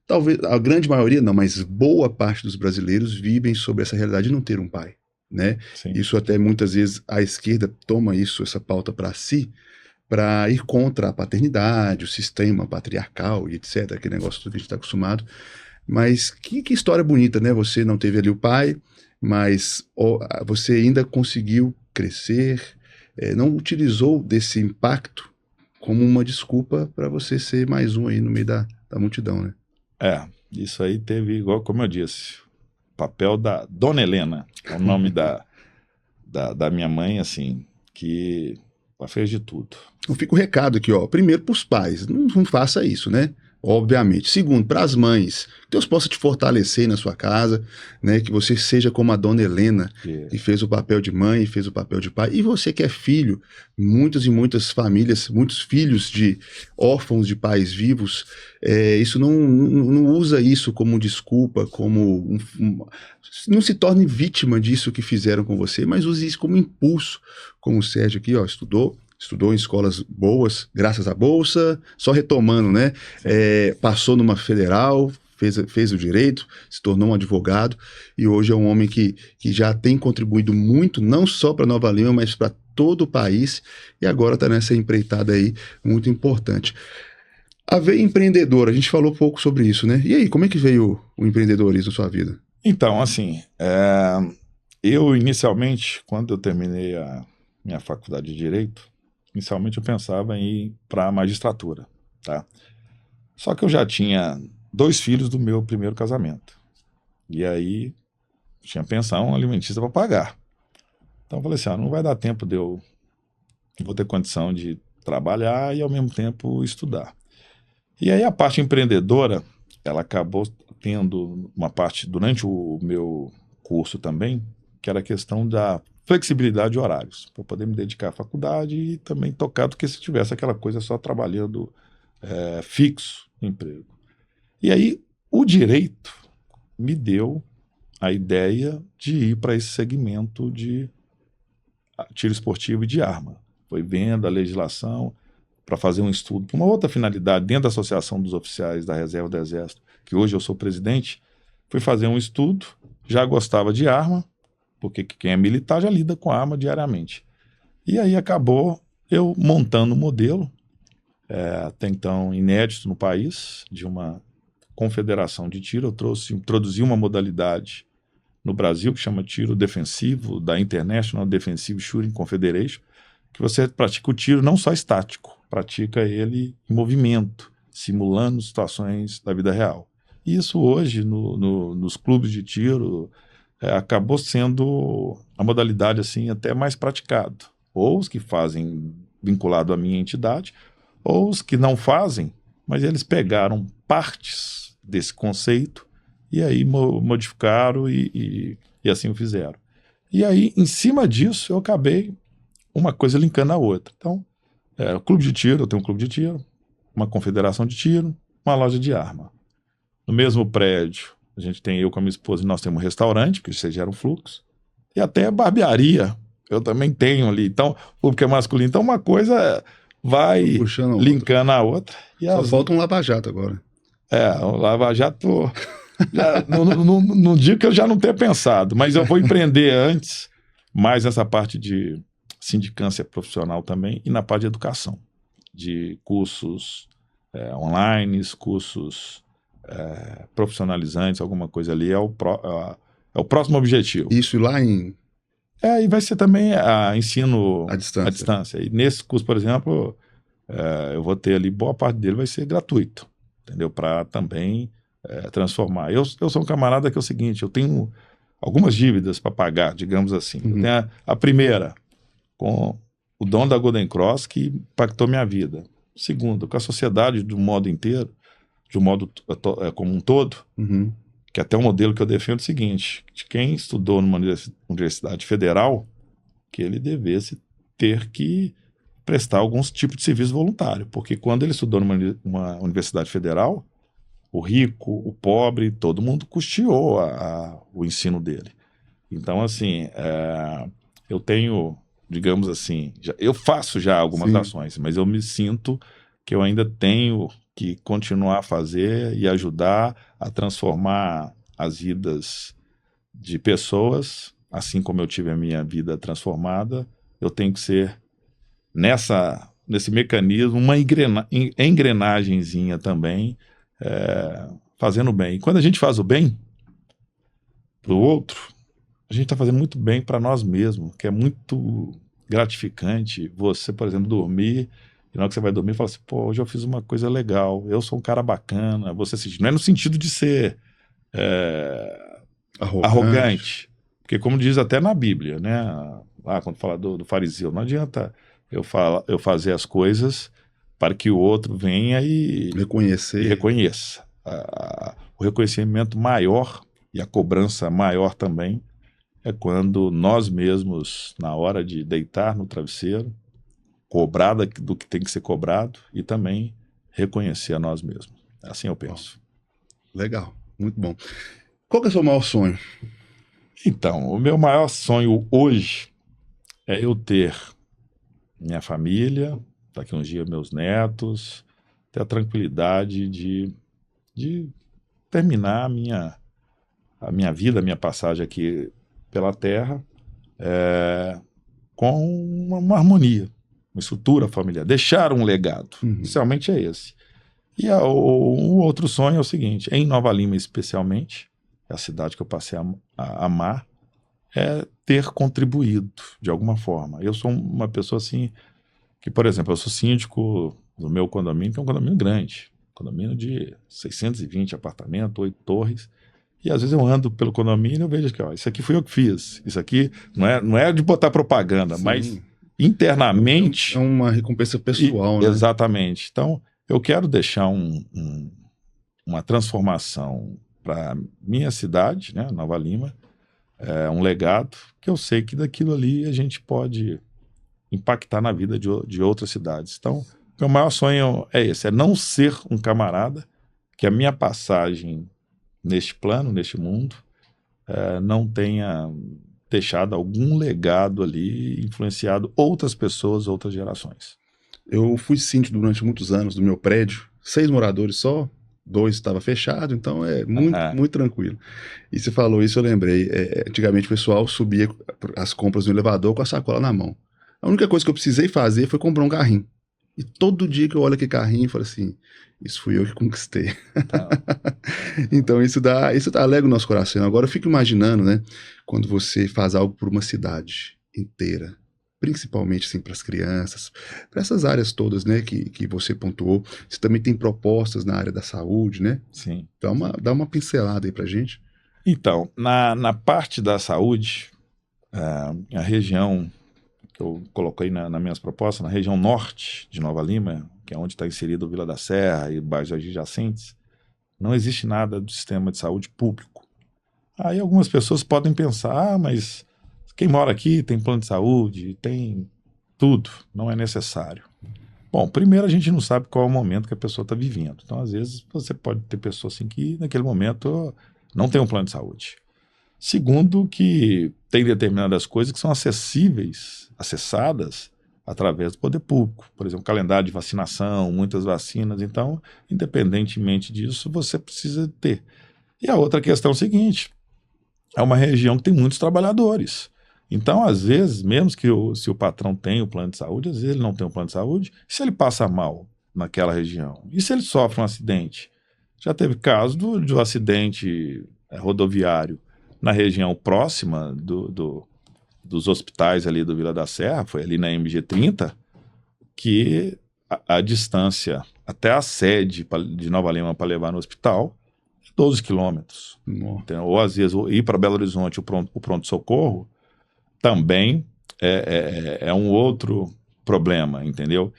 talvez a grande maioria não, mas boa parte dos brasileiros vivem sobre essa realidade de não ter um pai, né? Sim. Isso até muitas vezes a esquerda toma essa pauta para si, para ir contra a paternidade, o sistema patriarcal e etc, aquele negócio que a gente está acostumado. Mas que história bonita, né? Você não teve ali o pai, mas você ainda conseguiu crescer, não utilizou desse impacto como uma desculpa para você ser mais um aí no meio da multidão, né? Isso aí teve, igual como eu disse, o papel da Dona Helena, que é o nome da minha mãe, assim, que ela fez de tudo. Então fica o recado aqui, ó. Primeiro para os pais, não faça isso, né? Obviamente. Segundo, para as mães, que Deus possa te fortalecer na sua casa, né? Que você seja como a Dona Helena, que fez o papel de mãe, fez o papel de pai. E você que é filho, muitas e muitas famílias, muitos filhos de órfãos de pais vivos, isso não usa isso como desculpa, como não se torne vítima disso que fizeram com você, mas use isso como impulso, como o Sérgio aqui, ó, estudou em escolas boas, graças à Bolsa, só retomando, né? Passou numa federal, fez o direito, se tornou um advogado e hoje é um homem que já tem contribuído muito, não só para Nova Lima, mas para todo o país e agora está nessa empreitada aí muito importante. A veia empreendedora, a gente falou pouco sobre isso, né? E aí, como é que veio o empreendedorismo na sua vida? Então, assim, eu inicialmente, quando eu terminei a minha faculdade de Direito, inicialmente eu pensava em ir para a magistratura, tá? Só que eu já tinha 2 filhos do meu primeiro casamento. E aí tinha pensão alimentícia para pagar. Então eu falei assim, não vai dar tempo de eu vou ter condição de trabalhar e ao mesmo tempo estudar. E aí a parte empreendedora, ela acabou tendo uma parte durante o meu curso também, que era a questão da flexibilidade de horários, para poder me dedicar à faculdade e também tocar do que se tivesse aquela coisa só trabalhando fixo no emprego. E aí o direito me deu a ideia de ir para esse segmento de tiro esportivo e de arma. Foi vendo a legislação para fazer um estudo, para uma outra finalidade, dentro da Associação dos Oficiais da Reserva do Exército, que hoje eu sou presidente, fui fazer um estudo, já gostava de arma, porque quem é militar já lida com arma diariamente. E aí acabou eu montando um modelo, até então inédito no país, de uma confederação de tiro. Eu introduzi uma modalidade no Brasil que chama tiro defensivo, da International Defensive Shooting Confederation, que você pratica o tiro não só estático, pratica ele em movimento, simulando situações da vida real. E isso hoje, nos clubes de tiro, acabou sendo a modalidade assim até mais praticado. Ou os que fazem vinculado à minha entidade, ou os que não fazem, mas eles pegaram partes desse conceito e aí modificaram e assim o fizeram. E aí, em cima disso, eu acabei uma coisa linkando a outra. Então, o clube de tiro, eu tenho um clube de tiro, uma confederação de tiro, uma loja de arma. No mesmo prédio, a gente tem eu com a minha esposa e nós temos um restaurante, que isso gera um fluxo, e até barbearia, eu também tenho ali. Então, o público é masculino. Então, uma coisa vai linkando a outra. Só falta um lava-jato agora. O Lava Jato, não digo que eu já não tenha pensado, mas eu vou empreender antes, mais nessa parte de sindicância profissional também, e na parte de educação, de cursos online, cursos profissionalizantes, alguma coisa ali, é o próximo objetivo. Isso lá em... E vai ser também ensino à distância. E nesse curso, por exemplo, eu vou ter ali, boa parte dele vai ser gratuito, entendeu? Para também transformar. Eu sou um camarada que é o seguinte, eu tenho algumas dívidas para pagar, digamos assim. Uhum. Eu tenho a primeira, com o dono da Golden Cross, que impactou minha vida. Segundo, com a sociedade do modo inteiro, de um modo como um todo, uhum. Que até o modelo que eu defendo é o seguinte, de quem estudou numa universidade federal, que ele devesse ter que prestar alguns tipos de serviço voluntário, porque quando ele estudou numa universidade federal, o rico, o pobre, todo mundo custeou o ensino dele. Então, assim, eu tenho, digamos assim, eu faço já algumas ações, mas eu me sinto que eu ainda tenho que continuar a fazer e ajudar a transformar as vidas de pessoas, assim como eu tive a minha vida transformada. Eu tenho que ser, nesse mecanismo, uma engrenagenzinha também, fazendo bem. E quando a gente faz o bem para o outro, a gente está fazendo muito bem para nós mesmos, que é muito gratificante. Você, por exemplo, dormir, e na hora que você vai dormir, fala assim, pô, hoje eu fiz uma coisa legal, eu sou um cara bacana. Você não é no sentido de ser arrogante, porque como diz até na Bíblia, né? Quando fala do fariseu, não adianta eu fazer as coisas para que o outro venha e reconheça. O reconhecimento maior e a cobrança maior também é quando nós mesmos, na hora de deitar no travesseiro, cobrar do que tem que ser cobrado e também reconhecer a nós mesmos. Assim eu penso. Legal, muito bom. Qual que é o seu maior sonho? Então, o meu maior sonho hoje é eu ter minha família, daqui uns dias meus netos, ter a tranquilidade de terminar a minha vida, a minha passagem aqui pela Terra, com uma harmonia, uma estrutura familiar, deixar um legado. Inicialmente é esse. E o outro sonho é o seguinte, em Nova Lima especialmente, a cidade que eu passei a amar, é ter contribuído de alguma forma. Eu sou uma pessoa assim, que, por exemplo, eu sou síndico do meu condomínio, que é um condomínio grande, condomínio de 620 apartamentos, 8 torres, e às vezes eu ando pelo condomínio e eu vejo que, isso aqui fui eu que fiz, isso aqui não é de botar propaganda, mas internamente... É uma recompensa pessoal, né? Exatamente. Então, eu quero deixar uma transformação para minha cidade, né, Nova Lima, um legado que eu sei que daquilo ali a gente pode impactar na vida de outras cidades. Então, meu maior sonho é esse, é não ser um camarada, que a minha passagem neste plano, neste mundo, não tenha deixado algum legado ali, influenciado outras pessoas, outras gerações. Eu fui síndico durante muitos anos do meu prédio, 6 moradores só, 2 estava fechado, então é muito tranquilo. E você falou isso, eu lembrei, antigamente o pessoal subia as compras no elevador com a sacola na mão. A única coisa que eu precisei fazer foi comprar um carrinho. E todo dia que eu olho aquele carrinho, eu falo assim, isso fui eu que conquistei. Tá. Então isso alegra o nosso coração. Agora eu fico imaginando, né, quando você faz algo por uma cidade inteira, principalmente assim, para as crianças, para essas áreas todas, né, que você pontuou. Você também tem propostas na área da saúde, né? Sim. Dá uma pincelada aí pra gente. Então, na parte da saúde, a região que eu coloquei nas minhas propostas, na região norte de Nova Lima, que é onde está inserido Vila da Serra e bairros adjacentes, não existe nada do sistema de saúde público. Aí algumas pessoas podem pensar, mas quem mora aqui tem plano de saúde, tem tudo, não é necessário. Bom, primeiro a gente não sabe qual é o momento que a pessoa está vivendo. Então, às vezes, você pode ter pessoas assim que naquele momento não tem um plano de saúde. Segundo, que tem determinadas coisas que são acessadas através do poder público. Por exemplo, calendário de vacinação, muitas vacinas. Então, independentemente disso, você precisa ter. E a outra questão é o seguinte, é uma região que tem muitos trabalhadores. Então, às vezes, mesmo que se o patrão tem o plano de saúde, às vezes ele não tem o plano de saúde, e se ele passa mal naquela região? E se ele sofre um acidente? Já teve caso de um acidente rodoviário na região próxima dos hospitais ali do Vila da Serra, foi ali na MG30, que a distância até a sede de Nova Lima para levar no hospital é 12 quilômetros. Então, ou às vezes ir para Belo Horizonte, o pronto-socorro, também é um outro problema, entendeu?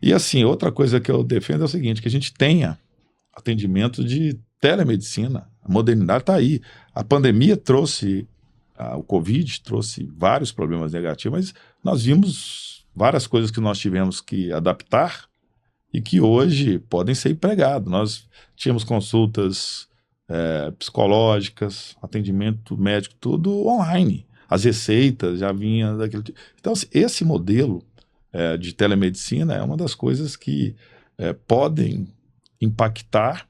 E assim, outra coisa que eu defendo é o seguinte, que a gente tenha atendimento de telemedicina. A modernidade está aí. A pandemia trouxe, o Covid trouxe vários problemas negativos, mas nós vimos várias coisas que nós tivemos que adaptar e que hoje podem ser empregadas. Nós tínhamos consultas psicológicas, atendimento médico, tudo online. As receitas já vinham daquele tipo. Então, esse modelo de telemedicina é uma das coisas que podem impactar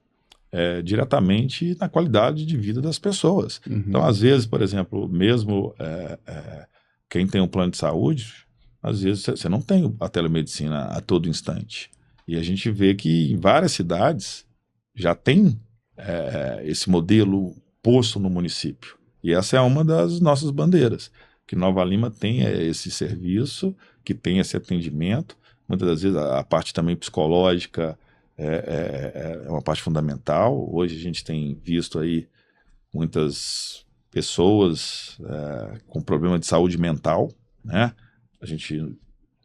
diretamente na qualidade de vida das pessoas. Uhum. Então, às vezes, por exemplo, mesmo quem tem um plano de saúde, às vezes você não tem a telemedicina a todo instante. E a gente vê que em várias cidades já tem esse modelo posto no município. E essa é uma das nossas bandeiras, que Nova Lima tem esse serviço, que tem esse atendimento. Muitas das vezes a parte também psicológica é uma parte fundamental. Hoje a gente tem visto aí muitas pessoas com problema de saúde mental, né? A gente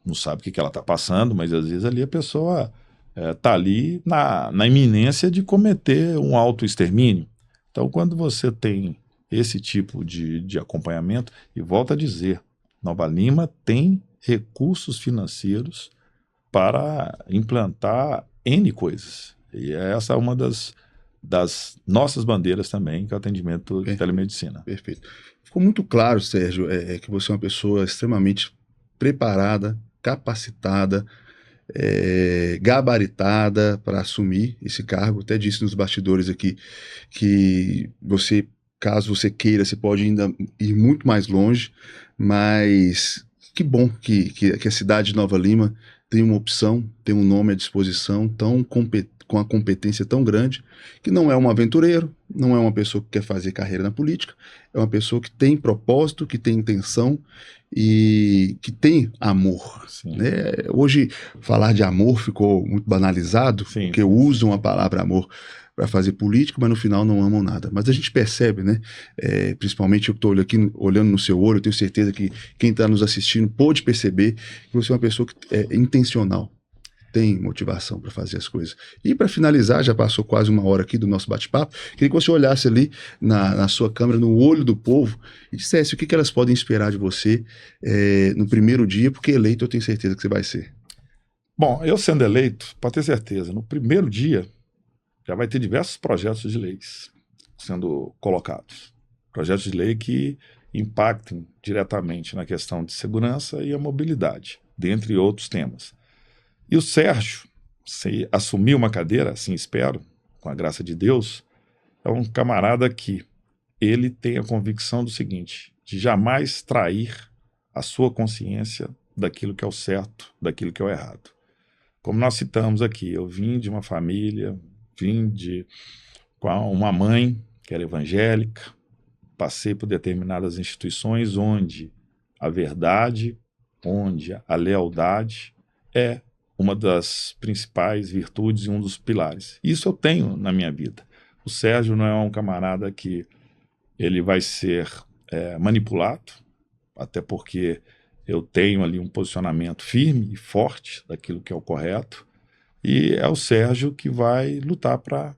não sabe o que ela está passando, mas às vezes ali a pessoa está ali na iminência de cometer um autoextermínio. Então, quando você tem esse tipo de acompanhamento, e volto a dizer, Nova Lima tem recursos financeiros para implantar N coisas. E essa é uma das nossas bandeiras também, que é o atendimento de telemedicina. Perfeito. Ficou muito claro, Sérgio, que você é uma pessoa extremamente preparada, capacitada, gabaritada para assumir esse cargo. Até disse nos bastidores aqui que você, caso você queira, você pode ainda ir muito mais longe, mas que bom que a cidade de Nova Lima tem uma opção, tem um nome à disposição com a competência tão grande, que não é um aventureiro, não é uma pessoa que quer fazer carreira na política, é uma pessoa que tem propósito, que tem intenção e que tem amor. Né? Hoje, falar de amor ficou muito banalizado, porque usam a palavra amor para fazer política, mas no final não amam nada. Mas a gente percebe, né? Principalmente eu estou aqui olhando no seu olho, eu tenho certeza que quem está nos assistindo pôde perceber que você é uma pessoa que é intencional, tem motivação para fazer as coisas. E para finalizar, já passou quase uma hora aqui do nosso bate-papo, queria que você olhasse ali na sua câmera, no olho do povo, e dissesse o que elas podem esperar de você no primeiro dia, porque eleito eu tenho certeza que você vai ser. Bom, eu sendo eleito, pode ter certeza, no primeiro dia já vai ter diversos projetos de leis sendo colocados. Projetos de lei que impactem diretamente na questão de segurança e a mobilidade, dentre outros temas. E o Sérgio, se assumir uma cadeira, assim espero, com a graça de Deus, é um camarada que ele tem a convicção do seguinte, de jamais trair a sua consciência daquilo que é o certo, daquilo que é o errado. Como nós citamos aqui, eu vim de uma família, com uma mãe que era evangélica, passei por determinadas instituições onde a verdade, onde a lealdade é uma das principais virtudes e um dos pilares. Isso eu tenho na minha vida. O Sérgio não é um camarada que ele vai ser manipulado, até porque eu tenho ali um posicionamento firme e forte daquilo que é o correto, e é o Sérgio que vai lutar para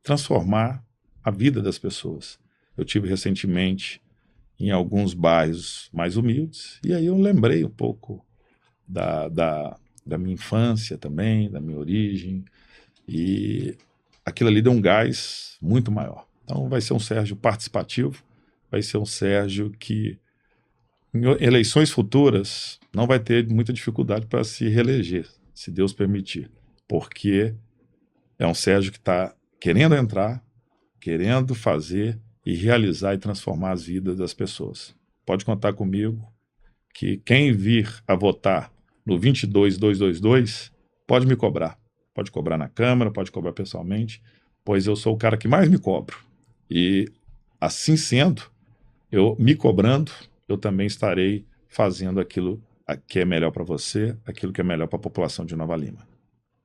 transformar a vida das pessoas. Eu tive recentemente em alguns bairros mais humildes, e aí eu lembrei um pouco da minha infância também, da minha origem, e aquilo ali deu um gás muito maior. Então vai ser um Sérgio participativo, vai ser um Sérgio que em eleições futuras, não vai ter muita dificuldade para se reeleger, se Deus permitir, porque é um Sérgio que está querendo entrar, querendo fazer e realizar e transformar as vidas das pessoas. Pode contar comigo que quem vir a votar no 22222 pode me cobrar. Pode cobrar na Câmara, pode cobrar pessoalmente, pois eu sou o cara que mais me cobro. E assim sendo, eu me cobrando, eu também estarei fazendo aquilo que é melhor para você, aquilo que é melhor para a população de Nova Lima.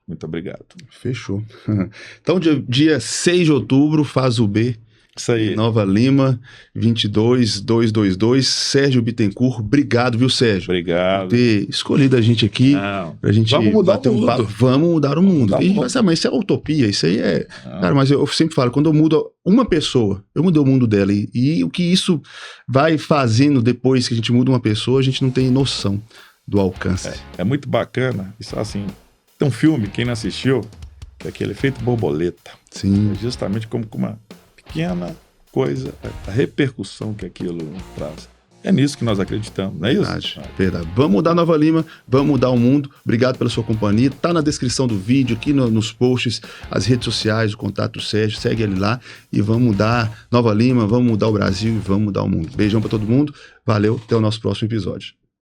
Muito obrigado. Fechou. Então, dia 6 de outubro, faz o B. Isso aí. Nova Lima, 22222, Sérgio Bittencourt. Obrigado, viu, Sérgio? Obrigado. Por ter escolhido a gente aqui. Pra gente Vamos mudar bater o mundo. papo. Vamos mudar o mundo. E vai saber, mas isso é utopia, isso aí é... Cara, mas eu sempre falo, quando eu mudo uma pessoa, eu mudei o mundo dela. E o que isso vai fazendo depois que a gente muda uma pessoa, a gente não tem noção do alcance. É muito bacana. Isso assim, tem um filme, quem não assistiu, que é aquele Efeito Borboleta. Sim. É justamente como uma pequena coisa, a repercussão que aquilo traz. É nisso que nós acreditamos, não é isso? Verdade. Vamos mudar Nova Lima, vamos mudar o mundo. Obrigado pela sua companhia. Tá na descrição do vídeo, aqui nos posts, as redes sociais, o contato do Sérgio. Segue ele lá e vamos mudar Nova Lima, vamos mudar o Brasil e vamos mudar o mundo. Beijão para todo mundo. Valeu, até o nosso próximo episódio.